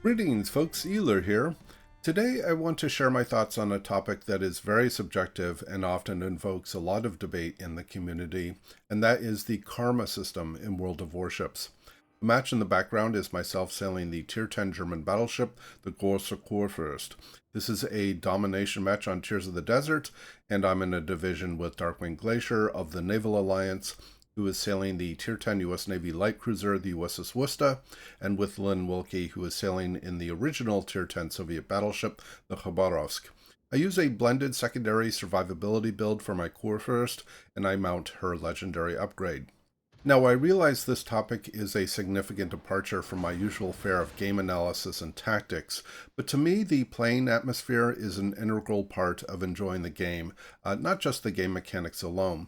Greetings, folks. Iolair here. Today, I want to share my thoughts on a topic that is very subjective and often invokes a lot of debate in the community, and that is the karma system in World of Warships. The match in the background is myself sailing the Tier 10 German battleship, the große Kurfürst. This is a domination match on Tears of the Desert, and I'm in a division with Darkwing Glacier of the Naval Alliance, who is sailing the Tier 10 U.S. Navy light cruiser, the USS Worcester, and with Lynn Wilkie, who is sailing in the original Tier 10 Soviet battleship, the Khabarovsk. I use a blended secondary survivability build for my Kurfürst, and I mount her legendary upgrade. Now, I realize this topic is a significant departure from my usual fare of game analysis and tactics, but to me, the playing atmosphere is an integral part of enjoying the game, not just the game mechanics alone.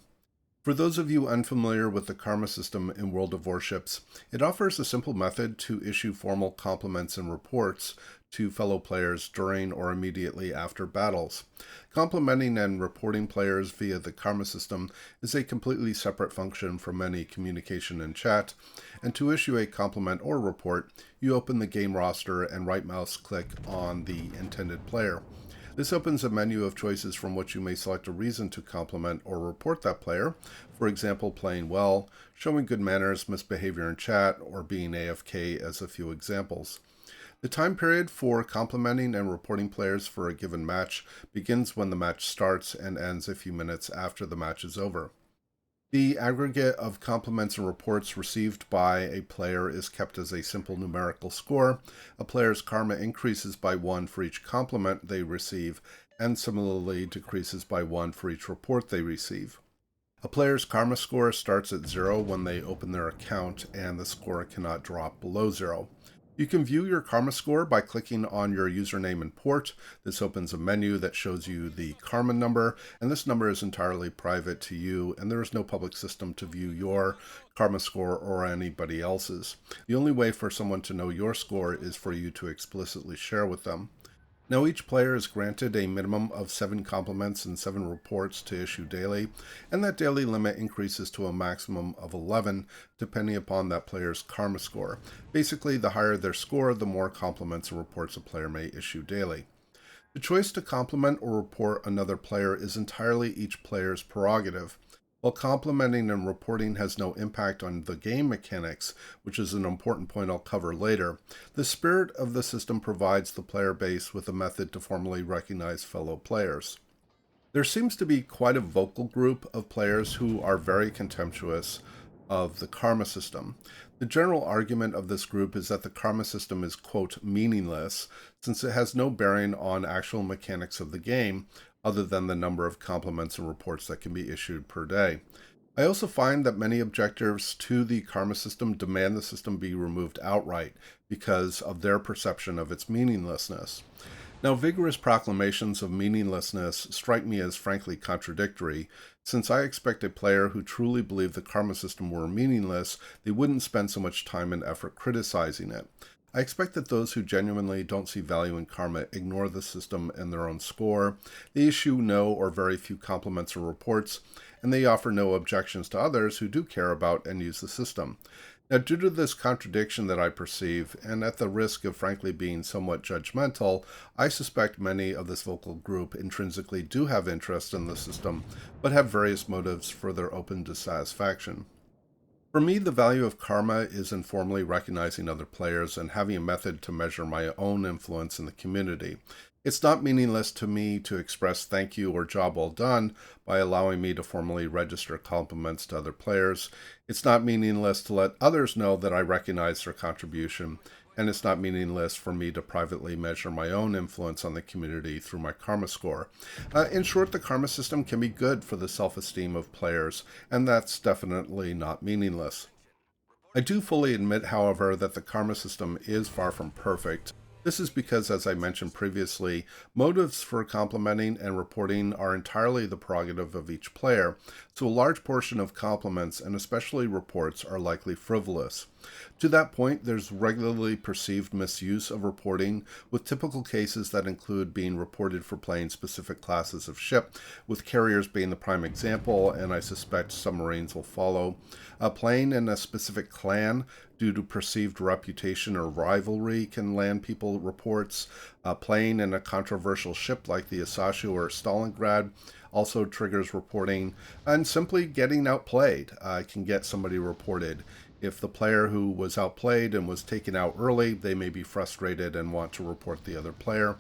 For those of you unfamiliar with the karma system in World of Warships, it offers a simple method to issue formal compliments and reports to fellow players during or immediately after battles. Complimenting and reporting players via the karma system is a completely separate function from any communication and chat, and to issue a compliment or report, you open the game roster and right mouse click on the intended player. This opens a menu of choices from which you may select a reason to compliment or report that player, for example, playing well, showing good manners, misbehavior in chat, or being AFK as a few examples. The time period for complimenting and reporting players for a given match begins when the match starts and ends a few minutes after the match is over. The aggregate of compliments and reports received by a player is kept as a simple numerical score. A player's karma increases by 1 for each compliment they receive, and similarly decreases by 1 for each report they receive. A player's karma score starts at 0 when they open their account, and the score cannot drop below 0. You can view your karma score by clicking on your username and port. This opens a menu that shows you the karma number, and this number is entirely private to you, and there is no public system to view your karma score or anybody else's. The only way for someone to know your score is for you to explicitly share with them. Now, each player is granted a minimum of 7 compliments and 7 reports to issue daily, and that daily limit increases to a maximum of 11, depending upon that player's karma score. Basically, the higher their score, the more compliments and reports a player may issue daily. The choice to compliment or report another player is entirely each player's prerogative. While complimenting and reporting has no impact on the game mechanics, which is an important point I'll cover later, the spirit of the system provides the player base with a method to formally recognize fellow players. There seems to be quite a vocal group of players who are very contemptuous of the karma system. The general argument of this group is that the karma system is, quote, meaningless, since it has no bearing on actual mechanics of the game, other than the number of compliments and reports that can be issued per day. I also find that many objectors to the karma system demand the system be removed outright because of their perception of its meaninglessness. Now, vigorous proclamations of meaninglessness strike me as frankly contradictory, since I expect a player who truly believed the karma system were meaningless, they wouldn't spend so much time and effort criticizing it. I expect that those who genuinely don't see value in karma ignore the system and their own score. They issue no or very few compliments or reports, and they offer no objections to others who do care about and use the system. Now, due to this contradiction that I perceive, and at the risk of frankly being somewhat judgmental, I suspect many of this vocal group intrinsically do have interest in the system, but have various motives for their open dissatisfaction. For me, the value of karma is in formally recognizing other players and having a method to measure my own influence in the community. It's not meaningless to me to express thank you or job well done by allowing me to formally register compliments to other players. It's not meaningless to let others know that I recognize their contribution. And it's not meaningless for me to privately measure my own influence on the community through my karma score. In short, the karma system can be good for the self-esteem of players, and that's definitely not meaningless. I do fully admit, however, that the karma system is far from perfect. This is because, as I mentioned previously, motives for complimenting and reporting are entirely the prerogative of each player, so a large portion of compliments, and especially reports, are likely frivolous. To that point, there's regularly perceived misuse of reporting, with typical cases that include being reported for playing specific classes of ship, with carriers being the prime example, and I suspect submarines will follow. Playing in a specific clan due to perceived reputation or rivalry can land people reports. Playing in a controversial ship like the Asashio or Stalingrad also triggers reporting, and simply getting outplayed can get somebody reported. If the player who was outplayed and was taken out early, they may be frustrated and want to report the other player.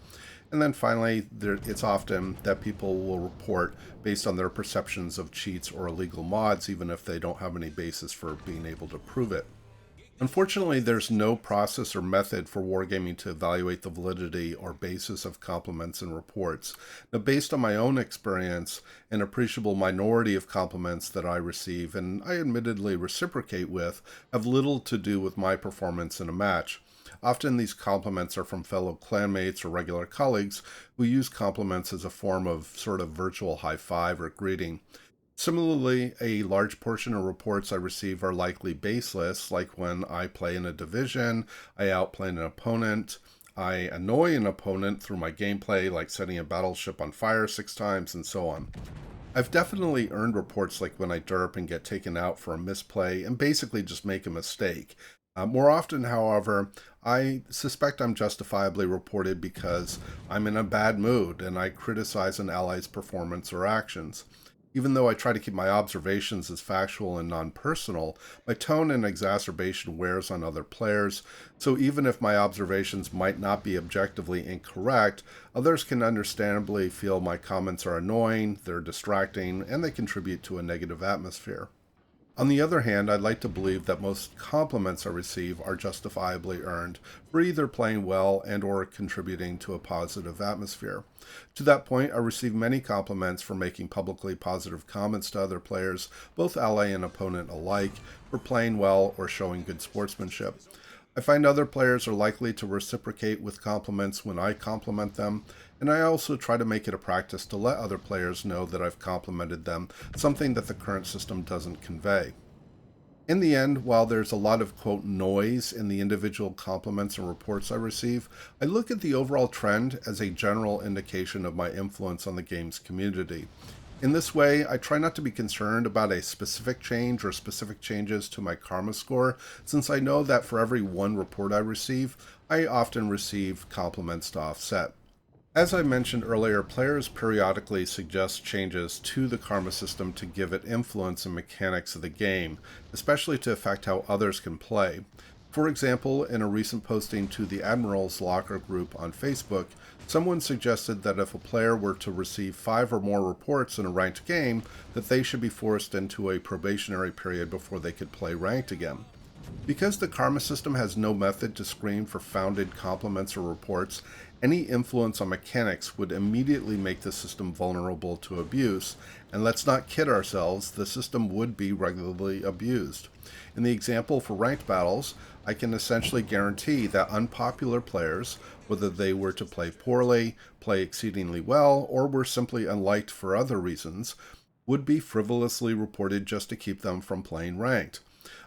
And then finally, it's often that people will report based on their perceptions of cheats or illegal mods, even if they don't have any basis for being able to prove it. Unfortunately, there's no process or method for wargaming to evaluate the validity or basis of compliments and reports. Now, based on my own experience, an appreciable minority of compliments that I receive, and I admittedly reciprocate with, have little to do with my performance in a match. Often these compliments are from fellow clanmates or regular colleagues who use compliments as a form of sort of virtual high five or greeting. Similarly, a large portion of reports I receive are likely baseless, like when I play in a division, I outplay an opponent, I annoy an opponent through my gameplay, like setting a battleship on fire 6 times, and so on. I've definitely earned reports like when I derp and get taken out for a misplay and basically just make a mistake. More often, however, I suspect I'm justifiably reported because I'm in a bad mood and I criticize an ally's performance or actions. Even though I try to keep my observations as factual and non-personal, my tone and exacerbation wears on other players, so even if my observations might not be objectively incorrect, others can understandably feel my comments are annoying, they're distracting, and they contribute to a negative atmosphere. On the other hand, I'd like to believe that most compliments I receive are justifiably earned for either playing well and or contributing to a positive atmosphere. To that point, I receive many compliments for making publicly positive comments to other players, both ally and opponent alike, for playing well or showing good sportsmanship. I find other players are likely to reciprocate with compliments when I compliment them, and I also try to make it a practice to let other players know that I've complimented them, something that the current system doesn't convey. In the end, while there's a lot of, quote, noise in the individual compliments and reports I receive, I look at the overall trend as a general indication of my influence on the game's community. In this way, I try not to be concerned about a specific change or specific changes to my karma score, since I know that for every one report I receive, I often receive compliments to offset. As I mentioned earlier, players periodically suggest changes to the karma system to give it influence in mechanics of the game, especially to affect how others can play. For example, in a recent posting to the Admiral's Locker group on Facebook, someone suggested that if a player were to receive 5 or more reports in a ranked game, that they should be forced into a probationary period before they could play ranked again. Because the karma system has no method to screen for founded compliments or reports, any influence on mechanics would immediately make the system vulnerable to abuse, and let's not kid ourselves, the system would be regularly abused. In the example for ranked battles, I can essentially guarantee that unpopular players, whether they were to play poorly, play exceedingly well, or were simply unliked for other reasons, would be frivolously reported just to keep them from playing ranked.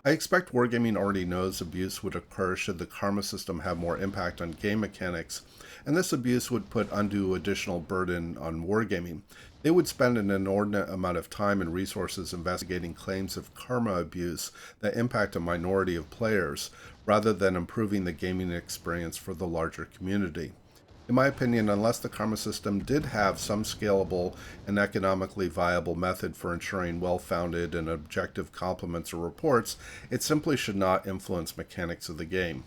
I expect Wargaming already knows abuse would occur should the karma system have more impact on game mechanics, and this abuse would put undue additional burden on Wargaming. They would spend an inordinate amount of time and resources investigating claims of karma abuse that impact a minority of players, rather than improving the gaming experience for the larger community. In my opinion, unless the karma system did have some scalable and economically viable method for ensuring well-founded and objective compliments or reports, it simply should not influence mechanics of the game.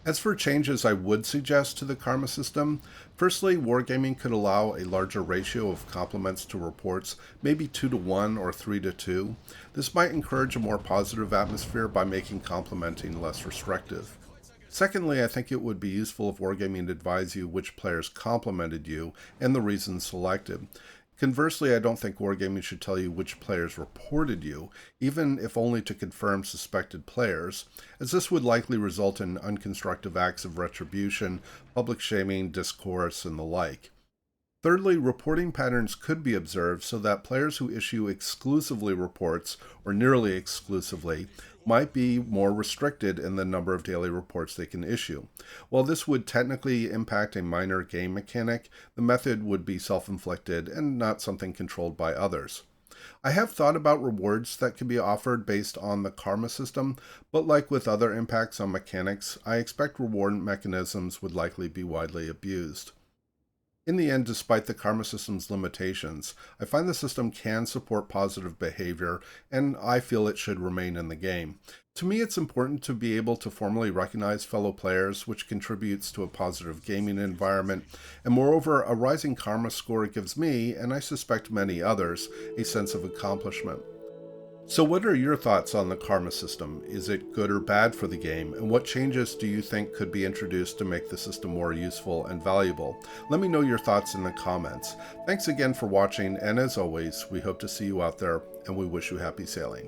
As for changes I would suggest to the karma system, firstly, Wargaming could allow a larger ratio of compliments to reports, maybe 2 to 1 or 3 to 2. This might encourage a more positive atmosphere by making complimenting less restrictive. Secondly, I think it would be useful if Wargaming advised you which players complimented you and the reasons selected. Conversely, I don't think Wargaming should tell you which players reported you, even if only to confirm suspected players, as this would likely result in unconstructive acts of retribution, public shaming, discourse, and the like. Thirdly, reporting patterns could be observed so that players who issue exclusively reports, or nearly exclusively, might be more restricted in the number of daily reports they can issue. While this would technically impact a minor game mechanic, the method would be self-inflicted and not something controlled by others. I have thought about rewards that can be offered based on the karma system, but like with other impacts on mechanics, I expect reward mechanisms would likely be widely abused. In the end, despite the karma system's limitations, I find the system can support positive behavior, and I feel it should remain in the game. To me, it's important to be able to formally recognize fellow players, which contributes to a positive gaming environment, and moreover, a rising karma score gives me, and I suspect many others, a sense of accomplishment. So what are your thoughts on the karma system? Is it good or bad for the game? And what changes do you think could be introduced to make the system more useful and valuable? Let me know your thoughts in the comments. Thanks again for watching, and as always, we hope to see you out there, and we wish you happy sailing.